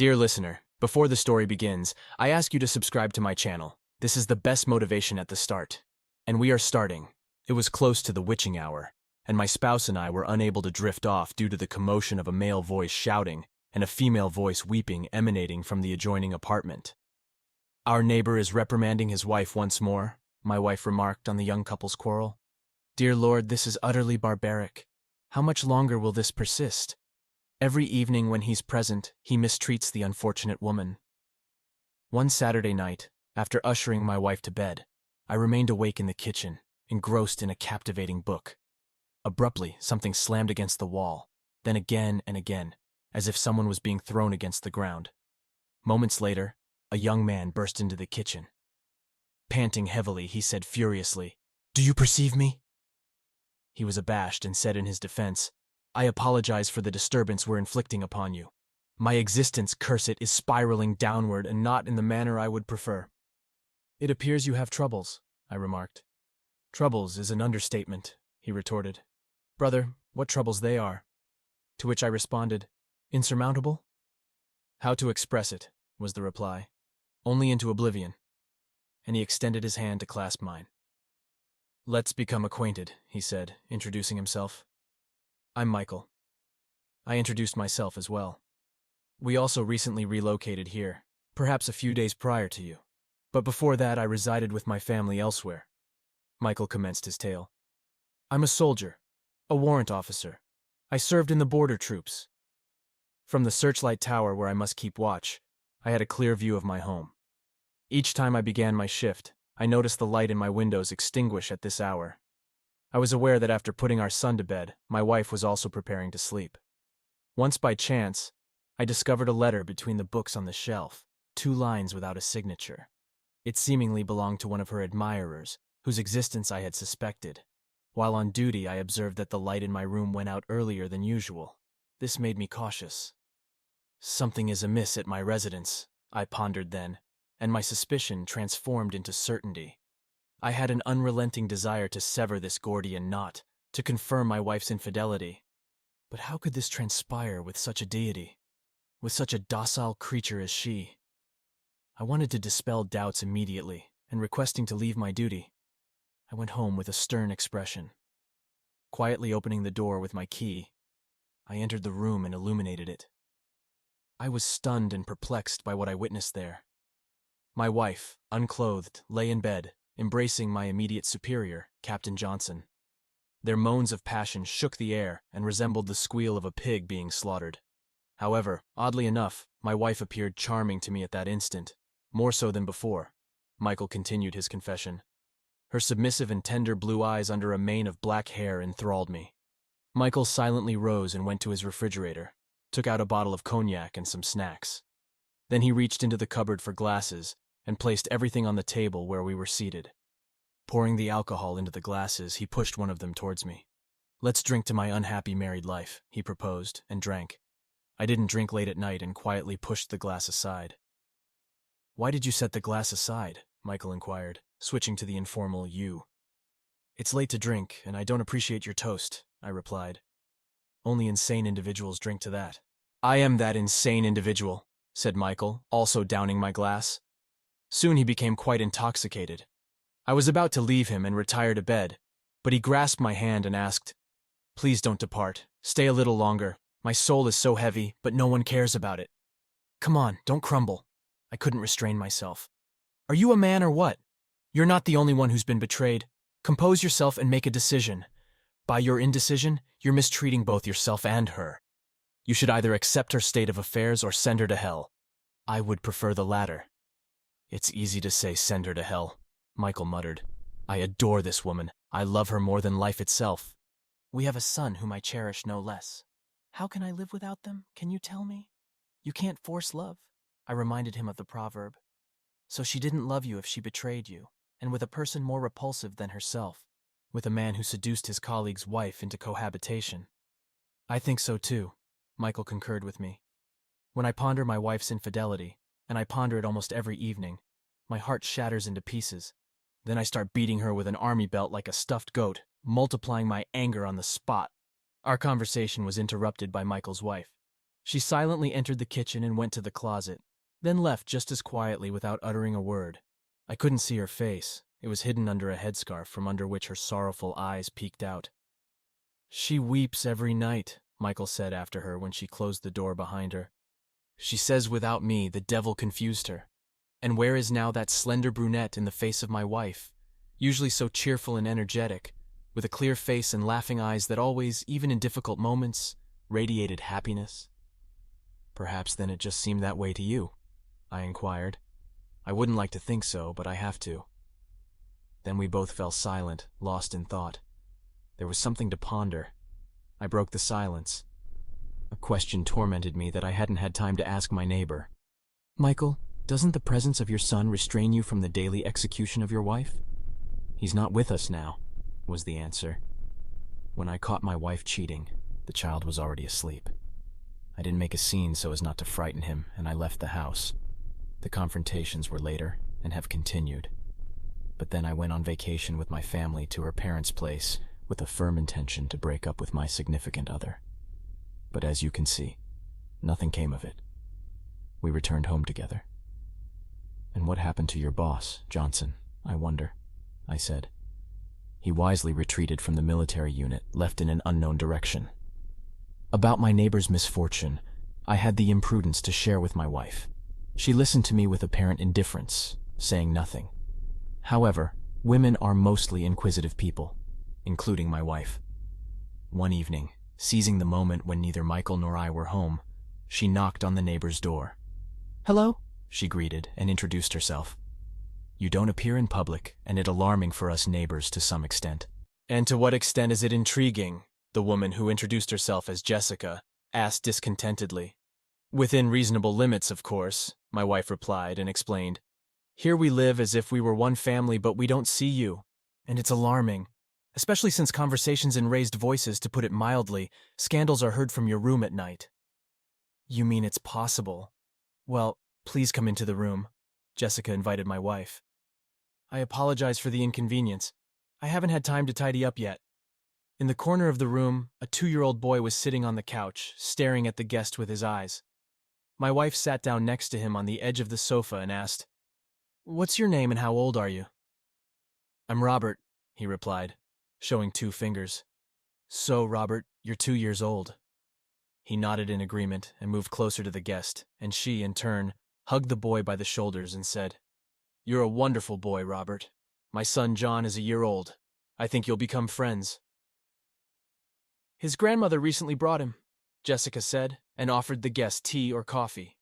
Dear listener, before the story begins, I ask you to subscribe to my channel. This is the best motivation at the start. And we are starting. It was close to the witching hour, and my spouse and I were unable to drift off due to the commotion of a male voice shouting and a female voice weeping emanating from the adjoining apartment. Our neighbor is reprimanding his wife once more, my wife remarked on the young couple's quarrel. Dear Lord, this is utterly barbaric. How much longer will this persist? Every evening when he's present, he mistreats the unfortunate woman. One Saturday night, after ushering my wife to bed, I remained awake in the kitchen, engrossed in a captivating book. Abruptly, something slammed against the wall, then again and again, as if someone was being thrown against the ground. Moments later, a young man burst into the kitchen. Panting heavily, he said furiously, "Do you perceive me?" He was abashed and said in his defense, "I apologize for the disturbance we're inflicting upon you. My existence, curse it, is spiraling downward and not in the manner I would prefer." "It appears you have troubles," I remarked. "Troubles is an understatement," he retorted. "Brother, what troubles they are." To which I responded, "Insurmountable?" "How to express it," was the reply. "Only into oblivion." And he extended his hand to clasp mine. "Let's become acquainted," he said, introducing himself. "I'm Michael." I introduced myself as well. "We also recently relocated here, perhaps a few days prior to you. But before that I resided with my family elsewhere." Michael commenced his tale. "I'm a soldier, a warrant officer. I served in the border troops. From the searchlight tower where I must keep watch, I had a clear view of my home. Each time I began my shift, I noticed the light in my windows extinguish at this hour. I was aware that after putting our son to bed, my wife was also preparing to sleep. Once by chance, I discovered a letter between the books on the shelf, 2 lines without a signature. It seemingly belonged to one of her admirers, whose existence I had suspected. While on duty, I observed that the light in my room went out earlier than usual. This made me cautious. Something is amiss at my residence, I pondered then, and my suspicion transformed into certainty. I had an unrelenting desire to sever this Gordian knot, to confirm my wife's infidelity. But how could this transpire with such a deity, with such a docile creature as she? I wanted to dispel doubts immediately, and requesting to leave my duty, I went home with a stern expression. Quietly opening the door with my key, I entered the room and illuminated it. I was stunned and perplexed by what I witnessed there. My wife, unclothed, lay in bed, embracing my immediate superior, Captain Johnson. Their moans of passion shook the air and resembled the squeal of a pig being slaughtered. However, oddly enough, my wife appeared charming to me at that instant, more so than before. Michael continued his confession. Her submissive and tender blue eyes under a mane of black hair enthralled me. Michael silently rose and went to his refrigerator, took out a bottle of cognac and some snacks. Then he reached into the cupboard for glasses and placed everything on the table where we were seated. Pouring the alcohol into the glasses, he pushed one of them towards me. "Let's drink to my unhappy married life," he proposed, and drank. I didn't drink late at night and quietly pushed the glass aside. "Why did you set the glass aside?" Michael inquired, switching to the informal you. "It's late to drink, and I don't appreciate your toast," I replied. "Only insane individuals drink to that." "I am that insane individual," said Michael, also downing my glass. Soon he became quite intoxicated. I was about to leave him and retire to bed, but he grasped my hand and asked, "Please don't depart. Stay a little longer. My soul is so heavy, but no one cares about it." "Come on, don't crumble." I couldn't restrain myself. "Are you a man or what? You're not the only one who's been betrayed. Compose yourself and make a decision. By your indecision, you're mistreating both yourself and her. You should either accept her state of affairs or send her to hell. I would prefer the latter." "It's easy to say send her to hell," Michael muttered. "I adore this woman. I love her more than life itself. We have a son whom I cherish no less. How can I live without them, can you tell me? You can't force love." I reminded him of the proverb. "So she didn't love you if she betrayed you, and with a person more repulsive than herself, with a man who seduced his colleague's wife into cohabitation." "I think so too," Michael concurred with me. "When I ponder my wife's infidelity, and I ponder it almost every evening, my heart shatters into pieces. Then I start beating her with an army belt like a stuffed goat, multiplying my anger on the spot." Our conversation was interrupted by Michael's wife. She silently entered the kitchen and went to the closet, then left just as quietly without uttering a word. I couldn't see her face. It was hidden under a headscarf from under which her sorrowful eyes peeked out. "She weeps every night," Michael said after her when she closed the door behind her. "She says without me the devil confused her. And where is now that slender brunette in the face of my wife, usually so cheerful and energetic, with a clear face and laughing eyes that always, even in difficult moments, radiated happiness?" "Perhaps then it just seemed that way to you?" I inquired. "I wouldn't like to think so, but I have to." Then we both fell silent, lost in thought. There was something to ponder. I broke the silence. A question tormented me that I hadn't had time to ask my neighbor. "Michael, doesn't the presence of your son restrain you from the daily execution of your wife?" "He's not with us now," was the answer. When I caught my wife cheating, the child was already asleep. I didn't make a scene so as not to frighten him, and I left the house. The confrontations were later and have continued. But then I went on vacation with my family to her parents' place with a firm intention to break up with my significant other. But as you can see, nothing came of it. We returned home together. "And what happened to your boss, Johnson, I wonder?" I said. "He wisely retreated from the military unit, left in an unknown direction." About my neighbor's misfortune, I had the imprudence to share with my wife. She listened to me with apparent indifference, saying nothing. However, women are mostly inquisitive people, including my wife. One evening, seizing the moment when neither Michael nor I were home, she knocked on the neighbor's door. "Hello," she greeted and introduced herself. "You don't appear in public, and it's alarming for us neighbors to some extent." "And to what extent is it intriguing?" the woman who introduced herself as Jessica asked discontentedly. "Within reasonable limits, of course," my wife replied and explained. "Here we live as if we were one family, but we don't see you. And it's alarming, especially since conversations in raised voices, to put it mildly, scandals are heard from your room at night." "You mean it's possible? Well, please come into the room," Jessica invited my wife. "I apologize for the inconvenience. I haven't had time to tidy up yet." In the corner of the room, a 2-year-old boy was sitting on the couch, staring at the guest with his eyes. My wife sat down next to him on the edge of the sofa and asked, "What's your name and how old are you?" "I'm Robert," he replied, showing 2 fingers. "So, Robert, you're 2 years old." He nodded in agreement and moved closer to the guest, and she, in turn, hugged the boy by the shoulders and said, "You're a wonderful boy, Robert. My son John is a year old. I think you'll become friends." "His grandmother recently brought him," Jessica said, and offered the guest tea or coffee.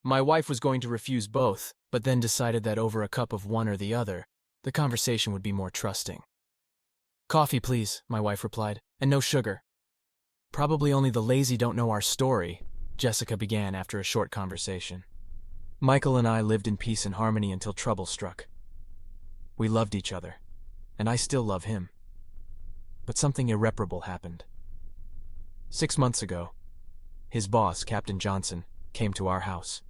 My wife was going to refuse both, but then decided that over a cup of one or the other, the conversation would be more trusting. "Coffee, please," my wife replied, "and no sugar." "Probably only the lazy don't know our story," Jessica began after a short conversation. "Michael and I lived in peace and harmony until trouble struck. We loved each other, and I still love him. But something irreparable happened. 6 months ago, his boss, Captain Johnson, came to our house.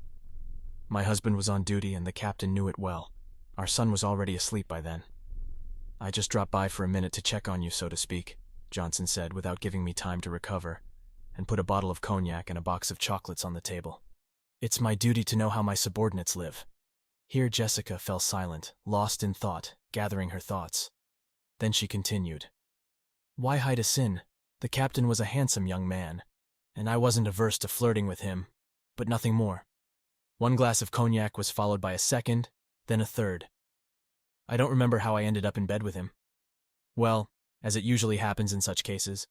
My husband was on duty and the captain knew it well. Our son was already asleep by then. "I just dropped by for a minute to check on you, so to speak," Johnson said without giving me time to recover, and put a bottle of cognac and a box of chocolates on the table. "It's my duty to know how my subordinates live." Here Jessica fell silent, lost in thought, gathering her thoughts. Then she continued. "Why hide a sin? The captain was a handsome young man, and I wasn't averse to flirting with him, but nothing more. One glass of cognac was followed by a second, then a third. I don't remember how I ended up in bed with him. Well, as it usually happens in such cases,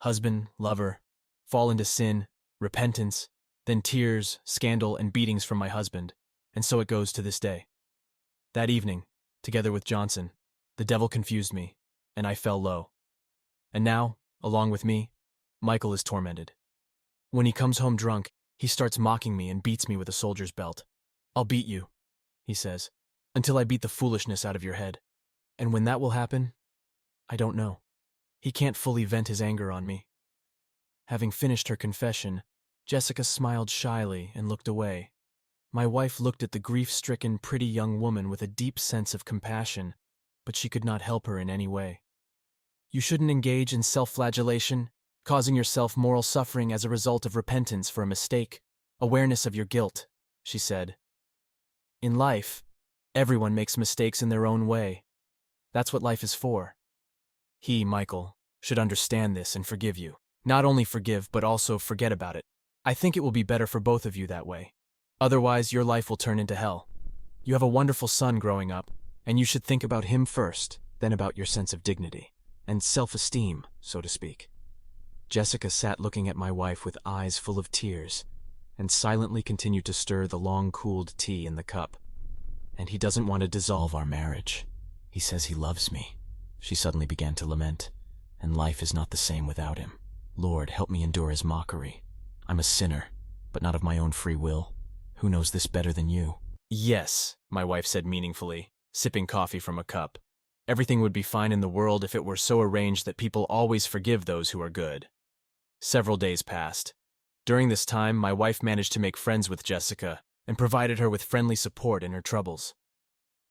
husband, lover, fall into sin, repentance, then tears, scandal, and beatings from my husband, and so it goes to this day. That evening, together with Johnson, the devil confused me, and I fell low. And now, along with me, Michael is tormented. When he comes home drunk, he starts mocking me and beats me with a soldier's belt. 'I'll beat you,' he says, 'until I beat the foolishness out of your head.' And when that will happen, I don't know. He can't fully vent his anger on me." Having finished her confession, Jessica smiled shyly and looked away. My wife looked at the grief-stricken, pretty young woman with a deep sense of compassion, but she could not help her in any way. "You shouldn't engage in self-flagellation," causing yourself moral suffering as a result of repentance for a mistake, awareness of your guilt, she said. In life, everyone makes mistakes in their own way. That's what life is for. He, Michael, should understand this and forgive you. Not only forgive, but also forget about it. I think it will be better for both of you that way. Otherwise, your life will turn into hell. You have a wonderful son growing up, and you should think about him first, then about your sense of dignity and self-esteem, so to speak. Jessica sat looking at my wife with eyes full of tears and silently continued to stir the long-cooled tea in the cup. And he doesn't want to dissolve our marriage. He says he loves me. She suddenly began to lament, and life is not the same without him. Lord, help me endure his mockery. I'm a sinner, but not of my own free will. Who knows this better than you? Yes, my wife said meaningfully, sipping coffee from a cup. Everything would be fine in the world if it were so arranged that people always forgive those who are good. Several days passed. During this time, my wife managed to make friends with Jessica and provided her with friendly support in her troubles.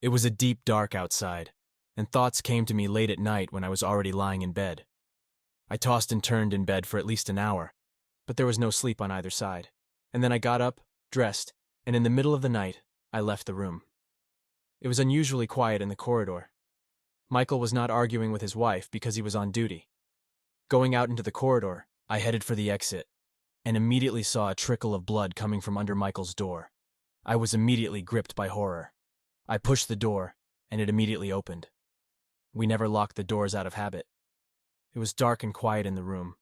It was a deep dark outside, and thoughts came to me late at night when I was already lying in bed. I tossed and turned in bed for at least an hour, but there was no sleep on either side. And then I got up, dressed, and in the middle of the night, I left the room. It was unusually quiet in the corridor. Michael was not arguing with his wife because he was on duty. Going out into the corridor, I headed for the exit, and immediately saw a trickle of blood coming from under Michael's door. I was immediately gripped by horror. I pushed the door, and it immediately opened. We never locked the doors out of habit. It was dark and quiet in the room.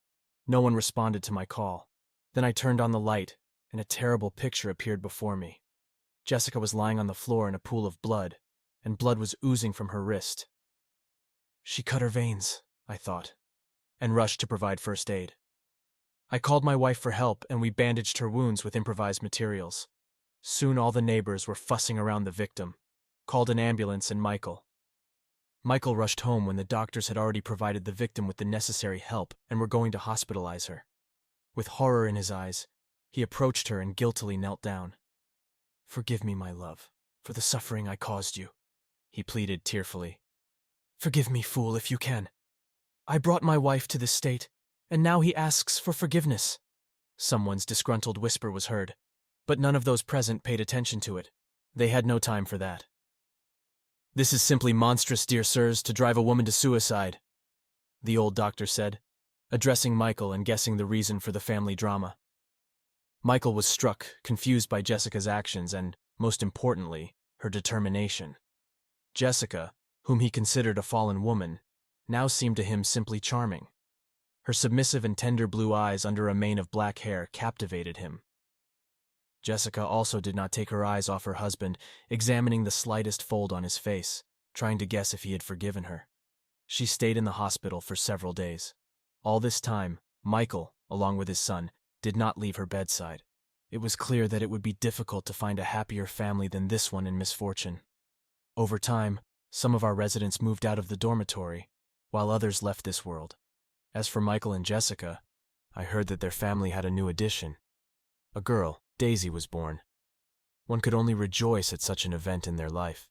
No one responded to my call. Then I turned on the light, and a terrible picture appeared before me. Jessica was lying on the floor in a pool of blood, and blood was oozing from her wrist. She cut her veins, I thought, and rushed to provide first aid. I called my wife for help, and we bandaged her wounds with improvised materials. Soon all the neighbors were fussing around the victim, called an ambulance and Michael. Michael rushed home when the doctors had already provided the victim with the necessary help and were going to hospitalize her. With horror in his eyes, he approached her and guiltily knelt down. "Forgive me, my love, for the suffering I caused you," he pleaded tearfully. "Forgive me, fool, if you can. I brought my wife to this state, and now he asks for forgiveness." Someone's disgruntled whisper was heard, but none of those present paid attention to it. They had no time for that. "This is simply monstrous, dear sirs, to drive a woman to suicide," the old doctor said, addressing Michael and guessing the reason for the family drama. Michael was struck, confused by Jessica's actions and, most importantly, her determination. Jessica, whom he considered a fallen woman, now seemed to him simply charming. Her submissive and tender blue eyes under a mane of black hair captivated him. Jessica also did not take her eyes off her husband, examining the slightest fold on his face, trying to guess if he had forgiven her. She stayed in the hospital for several days. All this time, Michael, along with his son, did not leave her bedside. It was clear that it would be difficult to find a happier family than this one in misfortune. Over time, some of our residents moved out of the dormitory, while others left this world. As for Michael and Jessica, I heard that their family had a new addition. A girl, Daisy, was born. One could only rejoice at such an event in their life.